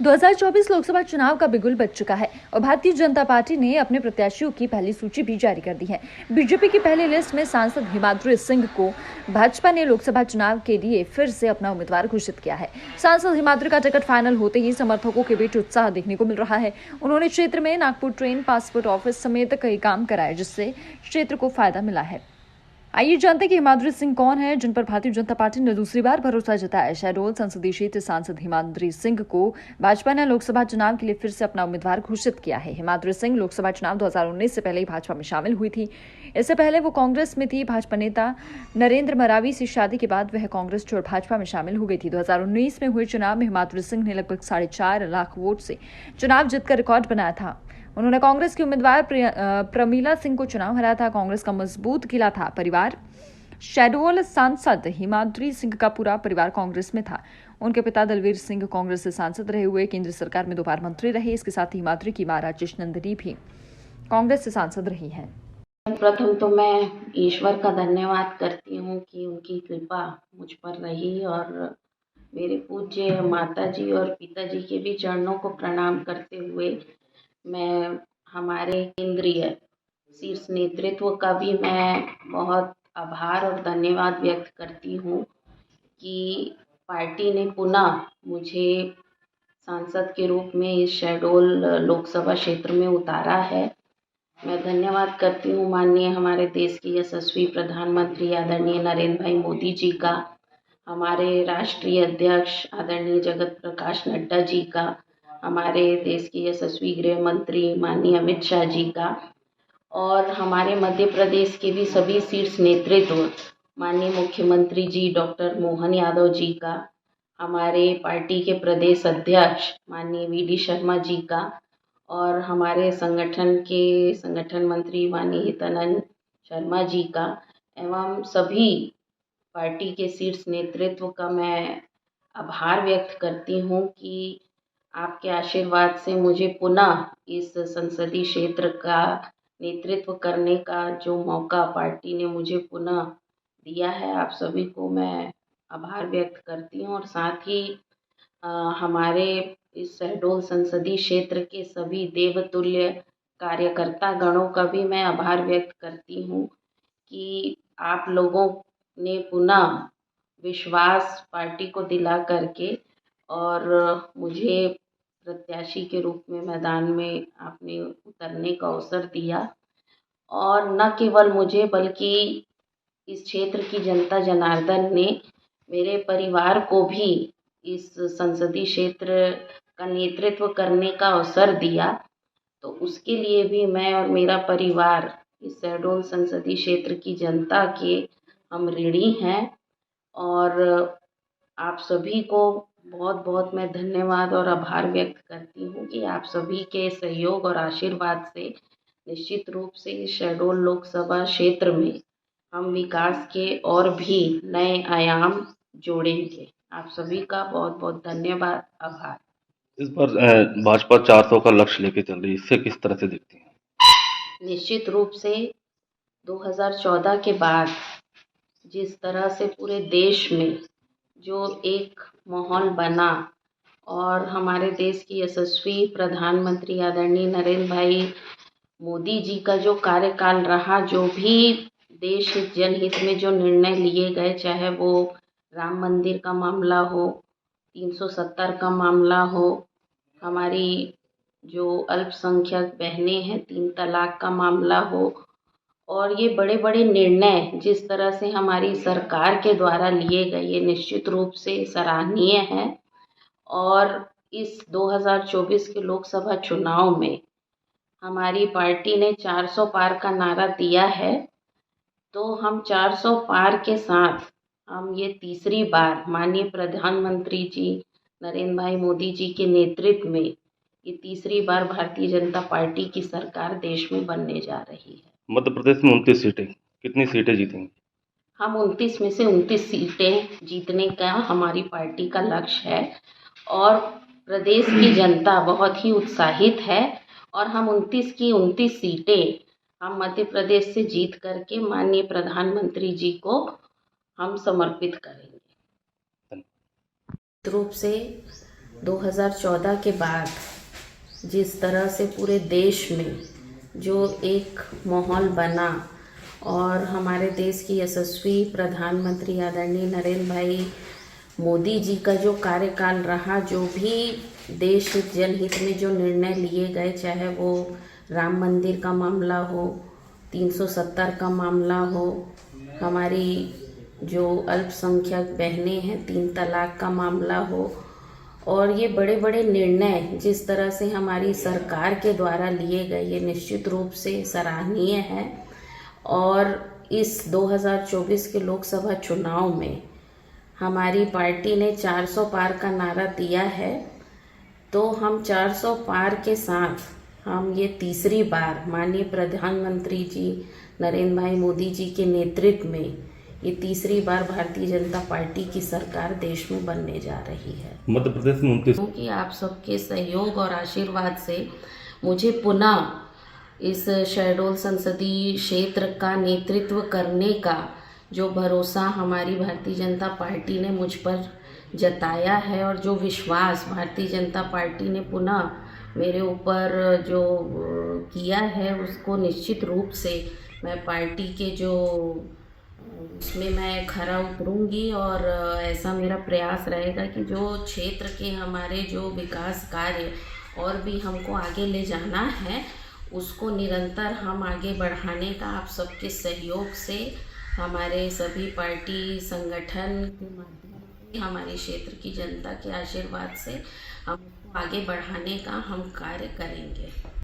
2024 लोकसभा चुनाव का बिगुल बज चुका है और भारतीय जनता पार्टी ने अपने प्रत्याशियों की पहली सूची भी जारी कर दी है। बीजेपी की पहली लिस्ट में सांसद हिमाद्री सिंह को भाजपा ने लोकसभा चुनाव के लिए फिर से अपना उम्मीदवार घोषित किया है। सांसद हिमाद्री का टिकट फाइनल होते ही समर्थकों के बीच उत्साह देखने को मिल रहा है। उन्होंने क्षेत्र में नागपुर ट्रेन, पासपोर्ट ऑफिस समेत कई काम कराए, जिससे क्षेत्र को फायदा मिला है। आइए जानते हैं कि हिमाद्री सिंह कौन है, जिन पर भारतीय जनता पार्टी ने दूसरी बार भरोसा जताया। शहडोल संसदीय क्षेत्र सांसद हिमाद्री सिंह को भाजपा ने लोकसभा चुनाव के लिए फिर से अपना उम्मीदवार घोषित किया है। हिमाद्री सिंह लोकसभा चुनाव 2019 से पहले ही भाजपा में शामिल हुई थी। इससे पहले वो कांग्रेस में थी। भाजपा नेता नरेंद्र मरावी से शादी के बाद वह कांग्रेस छोड़ भाजपा में शामिल हो गई थी। 2019 में हुए चुनाव में हिमाद्री सिंह ने लगभग 4.5 लाख वोट से चुनाव जीतकर रिकॉर्ड बनाया था। उन्होंने कांग्रेस की उम्मीदवार प्रमीला सिंह को चुनाव हराया था। कांग्रेस का मजबूत किला था परिवार। शहडोल सांसद हिमाद्री सिंह का पूरा परिवार कांग्रेस में था। उनके पिता दलवीर सिंह कांग्रेस से सांसद रहे हुए केंद्र सरकार में 2 बार मंत्री रहे। इसके साथ ही हिमाद्री की मां राजेश नंदिनी भी कांग्रेस से सांसद रही हैं। प्रथम तो मैं ईश्वर का धन्यवाद करती हूँ कि उनकी कृपा मुझ पर रही और मेरे पूज्य माताजी और पिताजी के भी चरणों को प्रणाम करते हुए मैं हमारे केंद्रीय शीर्ष नेतृत्व का भी मैं बहुत आभार और धन्यवाद व्यक्त करती हूँ कि पार्टी ने पुनः मुझे सांसद के रूप में इस शहडोल लोकसभा क्षेत्र में उतारा है। मैं धन्यवाद करती हूँ माननीय हमारे देश के यशस्वी प्रधानमंत्री आदरणीय नरेंद्र भाई मोदी जी का, हमारे राष्ट्रीय अध्यक्ष आदरणीय जगत प्रकाश नड्डा जी का, हमारे देश के यशस्वी गृह मंत्री माननीय अमित शाह जी का और हमारे मध्य प्रदेश के भी सभी शीर्ष नेतृत्व माननीय मुख्यमंत्री जी डॉक्टर मोहन यादव जी का, हमारे पार्टी के प्रदेश अध्यक्ष माननीय वी.डी. शर्मा जी का और हमारे संगठन मंत्री माननीय हितानंद शर्मा जी का एवं सभी पार्टी के शीर्ष नेतृत्व का मैं आभार व्यक्त करती हूँ कि आपके आशीर्वाद से मुझे पुनः इस संसदीय क्षेत्र का नेतृत्व करने का जो मौका पार्टी ने मुझे पुनः दिया है, आप सभी को मैं आभार व्यक्त करती हूँ और साथ ही हमारे इस शहडोल संसदीय क्षेत्र के सभी देवतुल्य कार्यकर्ता गणों का भी मैं आभार व्यक्त करती हूँ कि आप लोगों ने पुनः विश्वास पार्टी को दिला करके और मुझे प्रत्याशी के रूप में मैदान में आपने उतरने का अवसर दिया और न केवल मुझे बल्कि इस क्षेत्र की जनता जनार्दन ने मेरे परिवार को भी इस संसदीय क्षेत्र का नेतृत्व करने का अवसर दिया, तो उसके लिए भी मैं और मेरा परिवार इस शहडोल संसदीय क्षेत्र की जनता के हम ऋणी हैं और आप सभी को बहुत बहुत मैं धन्यवाद और आभार व्यक्त करती हूँ कि आप सभी के सहयोग और आशीर्वाद से निश्चित रूप से इस शहडोल लोकसभा क्षेत्र में हम विकास के और भी नए आयाम जोड़ेंगे। आप सभी का बहुत बहुत धन्यवाद, आभार। इस बार भाजपा 400 का लक्ष्य लेके चल रही है, इससे किस तरह से देखती हैं? निश्चित रूप से 2014 के बाद जिस तरह से पूरे देश में जो एक माहौल बना और हमारे देश की यशस्वी प्रधानमंत्री आदरणीय नरेंद्र भाई मोदी जी का जो कार्यकाल रहा, जो भी देश हित जनहित में जो निर्णय लिए गए, चाहे वो राम मंदिर का मामला हो, 370 का मामला हो, हमारी जो अल्पसंख्यक बहनें हैं 3 तलाक का मामला हो और ये बड़े बड़े निर्णय जिस तरह से हमारी सरकार के द्वारा लिए गए, ये निश्चित रूप से सराहनीय है और इस 2024 के लोकसभा चुनाव में हमारी पार्टी ने 400 पार का नारा दिया है, तो हम 400 पार के साथ हम ये तीसरी बार माननीय प्रधानमंत्री जी नरेंद्र भाई मोदी जी के नेतृत्व में ये तीसरी बार भारतीय जनता पार्टी की सरकार देश में बनने जा रही है। मध्य प्रदेश में 29 सीटें, कितनी सीटें जीतेंगी? हम 29 में से 29 सीटें जीतने का हमारी पार्टी का लक्ष्य है और प्रदेश की जनता बहुत ही उत्साहित है और हम 29 की 29 सीटें हम मध्य प्रदेश से जीत करके माननीय प्रधानमंत्री जी को हम समर्पित करेंगे। रूप से 2014 के बाद जिस तरह से पूरे देश में जो एक माहौल बना और हमारे देश की यशस्वी प्रधानमंत्री आदरणीय नरेंद्र भाई मोदी जी का जो कार्यकाल रहा, जो भी देश हित जनहित में जो निर्णय लिए गए, चाहे वो राम मंदिर का मामला हो, 370 का मामला हो, हमारी जो अल्पसंख्यक बहनें हैं 3 तलाक का मामला हो, और ये बड़े बड़े निर्णय जिस तरह से हमारी सरकार के द्वारा लिए गए, ये निश्चित रूप से सराहनीय है। और इस 2024 के लोकसभा चुनाव में हमारी पार्टी ने 400 पार का नारा दिया है, तो हम 400 पार के साथ हम ये तीसरी बार माननीय प्रधानमंत्री जी नरेंद्र भाई मोदी जी के नेतृत्व में ये तीसरी बार भारतीय जनता पार्टी की सरकार देश में बनने जा रही है। मध्य प्रदेश में 29 क्योंकि आप सबके सहयोग और आशीर्वाद से मुझे पुनः इस शहडोल संसदीय क्षेत्र का नेतृत्व करने का जो भरोसा हमारी भारतीय जनता पार्टी ने मुझ पर जताया है और जो विश्वास भारतीय जनता पार्टी ने पुनः मेरे ऊपर जो किया है, उसको निश्चित रूप से मैं पार्टी के जो उसमें मैं खरा उतरूंगी। और ऐसा मेरा प्रयास रहेगा कि जो क्षेत्र के हमारे जो विकास कार्य और भी हमको आगे ले जाना है, उसको निरंतर हम आगे बढ़ाने का आप सबके सहयोग से, हमारे सभी पार्टी संगठन के माध्यम से, हमारे क्षेत्र की जनता के आशीर्वाद से हम उसको आगे बढ़ाने का हम कार्य करेंगे।